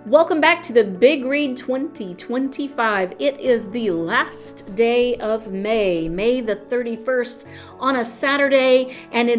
Welcome back to the Big Read 2025. It is the last day of May, May the 31st on a Saturday, and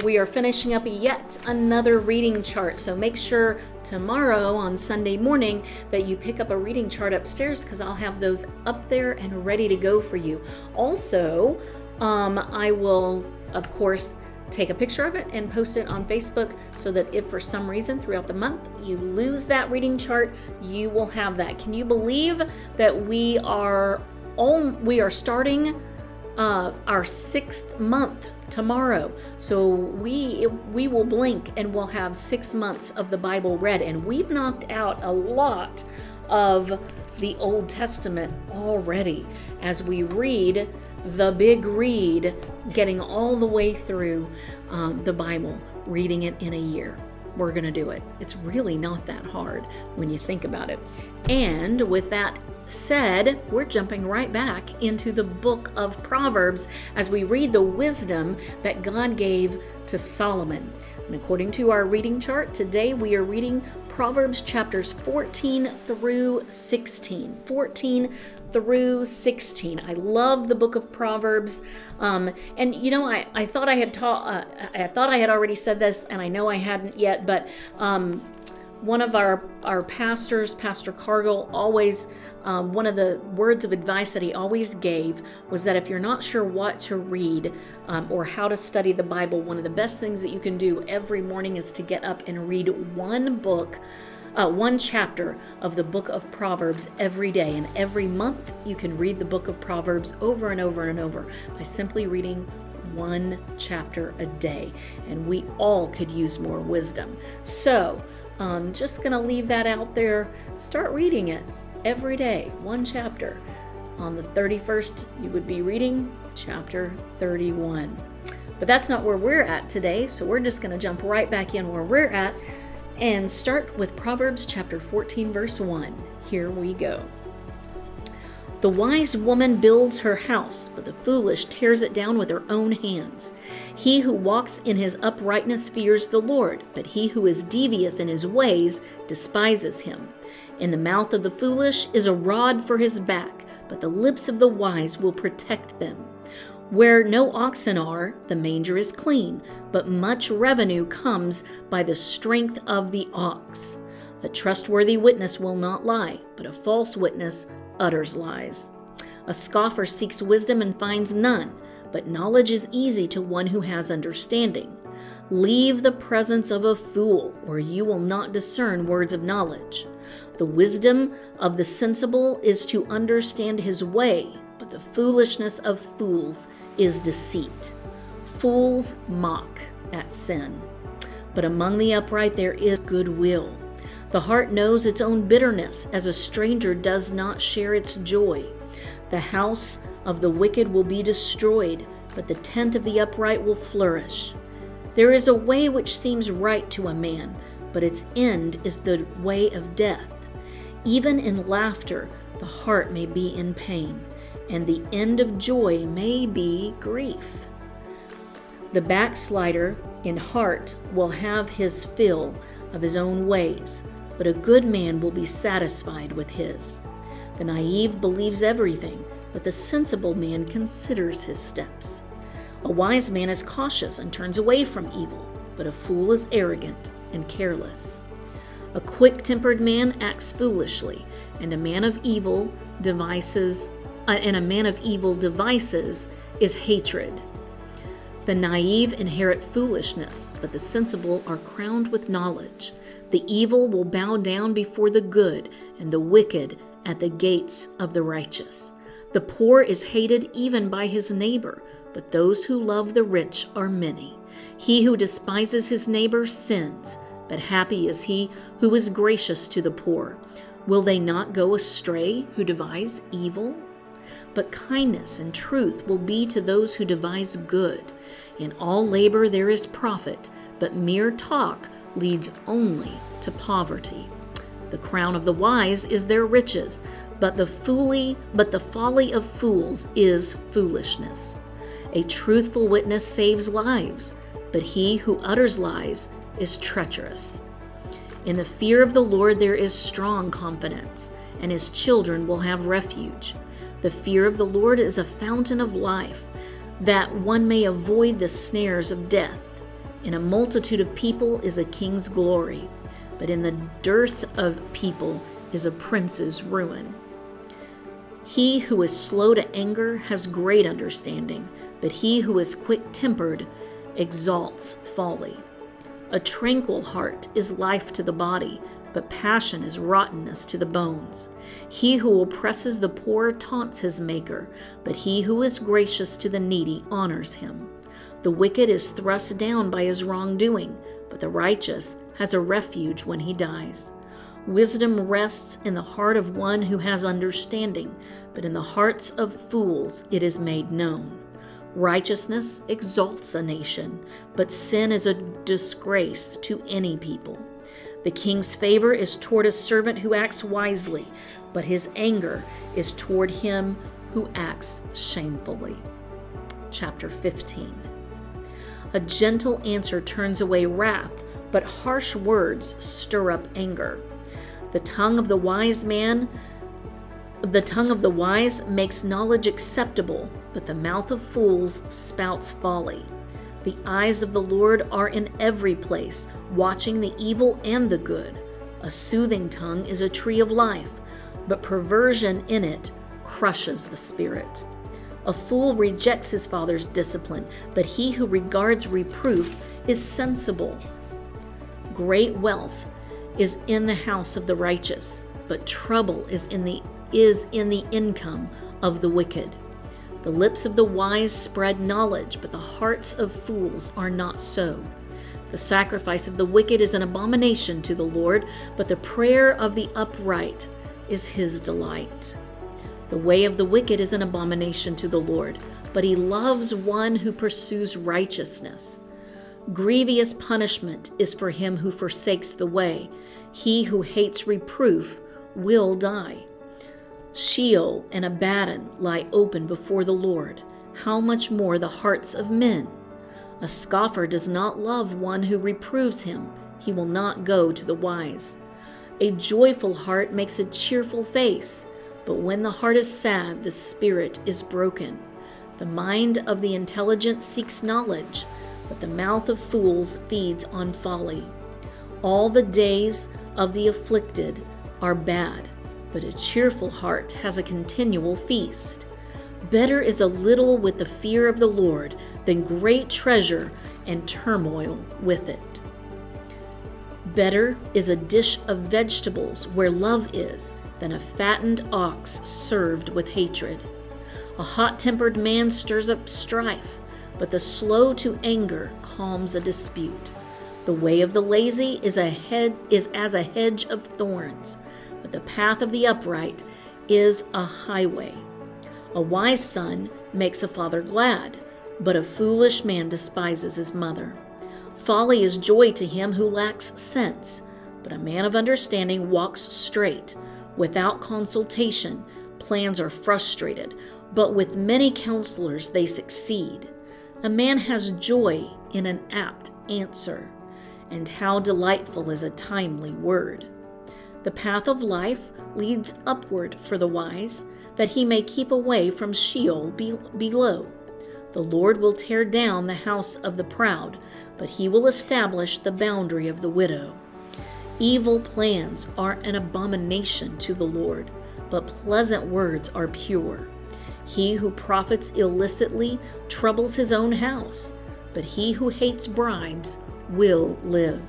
we are finishing up yet another reading chart. So make sure tomorrow on Sunday morning that you pick up a reading chart upstairs because I'll have those up there and ready to go for you. Also, I will, of course, take a picture of it and post it on Facebook so that if for some reason throughout the month you lose that reading chart, you will have that. Can you believe that we are starting our sixth month tomorrow? So we will blink and we'll have 6 months of the Bible read, and we've knocked out a lot of the Old Testament already as we read the Big Read, getting all the way through the Bible, reading it in a year. We're going to do it. It's really not that hard when you think about it. And with that said, we're jumping right back into the book of Proverbs as we read the wisdom that God gave to Solomon. And according to our reading chart, today we are reading Proverbs chapters 14 through 16. 14 through 16. I love the book of Proverbs. And you know, I thought I had already said this, and I know I hadn't yet, but one of our pastors, Pastor Cargill, always, one of the words of advice that he always gave was that if you're not sure what to read or how to study the Bible, one of the best things that you can do every morning is to get up and read one chapter of the book of Proverbs every day. And every month you can read the book of Proverbs over and over and over by simply reading one chapter a day. And we all could use more wisdom. So just going to leave that out there. Start reading it every day, one chapter. On the 31st, you would be reading chapter 31. But that's not where we're at today, so we're just going to jump right back in where we're at and start with Proverbs chapter 14, verse 1. Here we go. The wise woman builds her house, but the foolish tears it down with her own hands. He who walks in his uprightness fears the Lord, but he who is devious in his ways despises him. In the mouth of the foolish is a rod for his back, but the lips of the wise will protect them. Where no oxen are, the manger is clean, but much revenue comes by the strength of the ox. A trustworthy witness will not lie, but a false witness utters lies. A scoffer seeks wisdom and finds none, but knowledge is easy to one who has understanding. Leave the presence of a fool, or you will not discern words of knowledge. The wisdom of the sensible is to understand his way, but the foolishness of fools is deceit. Fools mock at sin, but among the upright there is goodwill. The heart knows its own bitterness, as a stranger does not share its joy. The house of the wicked will be destroyed, but the tent of the upright will flourish. There is a way which seems right to a man, but its end is the way of death. Even in laughter, the heart may be in pain, and the end of joy may be grief. The backslider in heart will have his fill of his own ways, but a good man will be satisfied with his. The naive believes everything, but the sensible man considers his steps. A wise man is cautious and turns away from evil, but a fool is arrogant and careless. A quick-tempered man acts foolishly, and a man of evil devices is hatred. The naive inherit foolishness, but the sensible are crowned with knowledge. The evil will bow down before the good, and the wicked at the gates of the righteous. The poor is hated even by his neighbor, but those who love the rich are many. He who despises his neighbor sins, but happy is he who is gracious to the poor. Will they not go astray who devise evil? But kindness and truth will be to those who devise good. In all labor there is profit, but mere talk leads only to poverty. The crown of the wise is their riches, but the folly of fools is foolishness. A truthful witness saves lives, but he who utters lies is treacherous. In the fear of the Lord there is strong confidence, and his children will have refuge. The fear of the Lord is a fountain of life, that one may avoid the snares of death. In a multitude of people is a king's glory, but in the dearth of people is a prince's ruin. He who is slow to anger has great understanding, but he who is quick-tempered exalts folly. A tranquil heart is life to the body, but passion is rottenness to the bones. He who oppresses the poor taunts his maker, but he who is gracious to the needy honors him. The wicked is thrust down by his wrongdoing, but the righteous has a refuge when he dies. Wisdom rests in the heart of one who has understanding, but in the hearts of fools it is made known. Righteousness exalts a nation, but sin is a disgrace to any people. The king's favor is toward a servant who acts wisely, but his anger is toward him who acts shamefully. Chapter 15. A gentle answer turns away wrath, but harsh words stir up anger. The tongue of the wise makes knowledge acceptable, but the mouth of fools spouts folly. The eyes of the Lord are in every place, watching the evil and the good. A soothing tongue is a tree of life, but perversion in it crushes the spirit. A fool rejects his father's discipline, but he who regards reproof is sensible. Great wealth is in the house of the righteous, but trouble is in the income of the wicked. The lips of the wise spread knowledge, but the hearts of fools are not so. The sacrifice of the wicked is an abomination to the Lord, but the prayer of the upright is his delight. The way of the wicked is an abomination to the Lord, but he loves one who pursues righteousness. Grievous punishment is for him who forsakes the way. He who hates reproof will die. Sheol and Abaddon lie open before the Lord. How much more the hearts of men? A scoffer does not love one who reproves him. He will not go to the wise. A joyful heart makes a cheerful face, but when the heart is sad, the spirit is broken. The mind of the intelligent seeks knowledge, but the mouth of fools feeds on folly. All the days of the afflicted are bad, but a cheerful heart has a continual feast. Better is a little with the fear of the Lord than great treasure and turmoil with it. Better is a dish of vegetables where love is than a fattened ox served with hatred. A hot-tempered man stirs up strife, but the slow to anger calms a dispute. The way of the lazy is as a hedge of thorns, but the path of the upright is a highway. A wise son makes a father glad, but a foolish man despises his mother. Folly is joy to him who lacks sense, but a man of understanding walks straight. Without consultation, plans are frustrated, but with many counselors they succeed. A man has joy in an apt answer, and how delightful is a timely word. The path of life leads upward for the wise, that he may keep away from Sheol below. The Lord will tear down the house of the proud, but he will establish the boundary of the widow. Evil plans are an abomination to the Lord, but pleasant words are pure. He who profits illicitly troubles his own house, but he who hates bribes will live.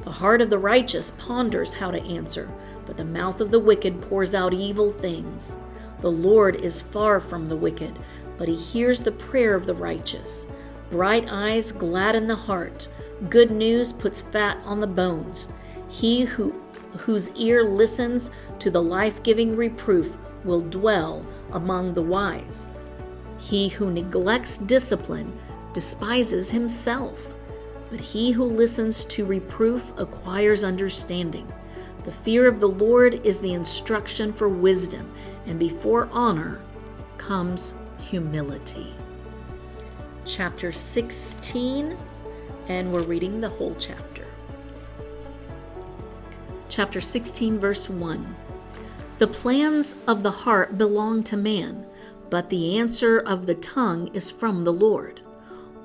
The heart of the righteous ponders how to answer, but the mouth of the wicked pours out evil things. The Lord is far from the wicked, but he hears the prayer of the righteous. Bright eyes gladden the heart. Good news puts fat on the bones. He whose ear listens to the life-giving reproof will dwell among the wise. He who neglects discipline despises himself, but he who listens to reproof acquires understanding. The fear of the Lord is the instruction for wisdom, and before honor comes humility. Chapter 16, and we're reading the whole chapter. chapter 16, verse 1. The plans of the heart belong to man, but the answer of the tongue is from the Lord.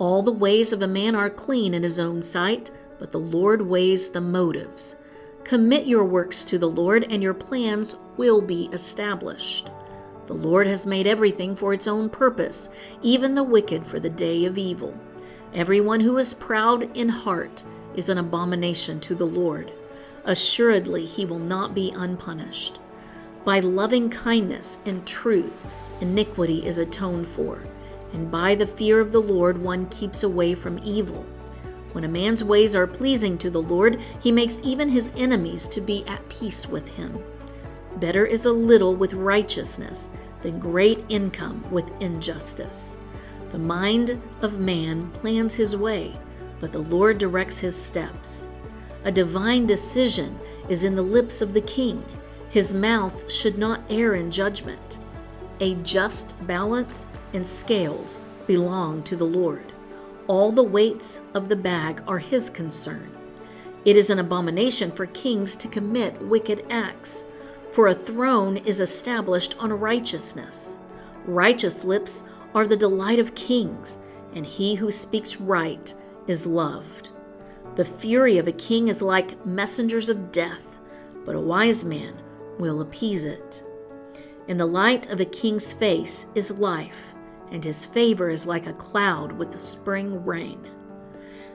All the ways of a man are clean in his own sight, but the Lord weighs the motives. Commit your works to the Lord, and your plans will be established. The Lord has made everything for its own purpose, even the wicked for the day of evil. Everyone who is proud in heart is an abomination to the Lord. Assuredly, he will not be unpunished. By loving kindness and truth, iniquity is atoned for, and by the fear of the Lord one keeps away from evil. When a man's ways are pleasing to the Lord, he makes even his enemies to be at peace with him. Better is a little with righteousness than great income with injustice. The mind of man plans his way, but the Lord directs his steps. A divine decision is in the lips of the king. His mouth should not err in judgment. A just balance and scales belong to the Lord. All the weights of the bag are his concern. It is an abomination for kings to commit wicked acts, for a throne is established on righteousness. Righteous lips are the delight of kings, and he who speaks right is loved. The fury of a king is like messengers of death, but a wise man will appease it. In the light of a king's face is life, and his favor is like a cloud with the spring rain.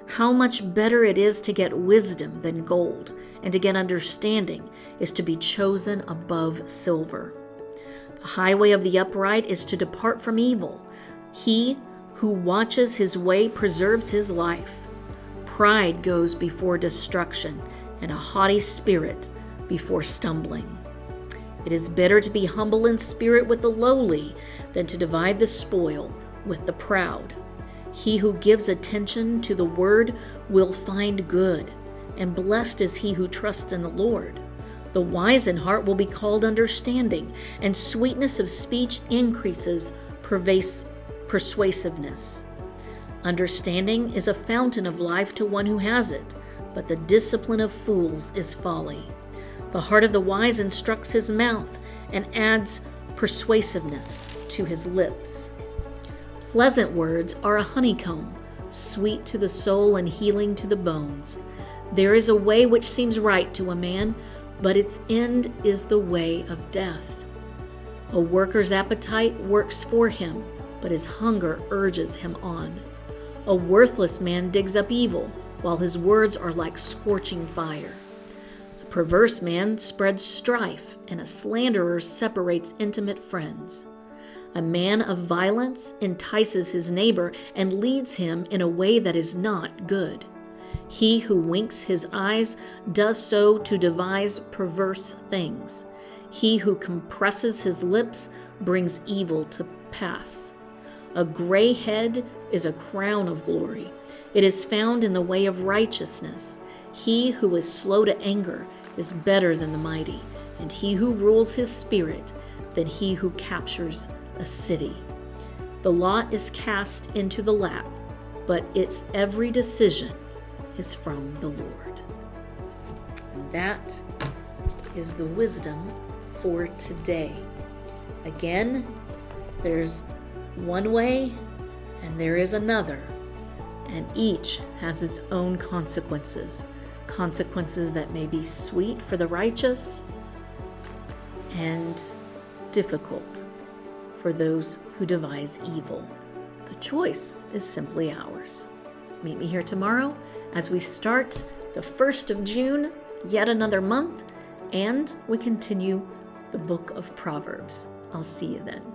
How much better it is to get wisdom than gold, and to get understanding is to be chosen above silver. The highway of the upright is to depart from evil. He who watches his way preserves his life. Pride goes before destruction, and a haughty spirit before stumbling. It is better to be humble in spirit with the lowly than to divide the spoil with the proud. He who gives attention to the word will find good, and blessed is he who trusts in the Lord. The wise in heart will be called understanding, and sweetness of speech increases persuasiveness. Understanding is a fountain of life to one who has it, but the discipline of fools is folly. The heart of the wise instructs his mouth and adds persuasiveness to his lips. Pleasant words are a honeycomb, sweet to the soul and healing to the bones. There is a way which seems right to a man, but its end is the way of death. A worker's appetite works for him, but his hunger urges him on. A worthless man digs up evil, while his words are like scorching fire. A perverse man spreads strife, and a slanderer separates intimate friends. A man of violence entices his neighbor and leads him in a way that is not good. He who winks his eyes does so to devise perverse things. He who compresses his lips brings evil to pass. A gray head is a crown of glory. It is found in the way of righteousness. He who is slow to anger is better than the mighty, and he who rules his spirit than he who captures a city. The lot is cast into the lap, but its every decision is from the Lord. And that is the wisdom for today. Again, there's one way and there is another, and each has its own consequences. Consequences that may be sweet for the righteous and difficult for those who devise evil. The choice is simply ours. Meet me here tomorrow as we start the 1st of June, yet another month, and we continue the book of Proverbs. I'll see you then.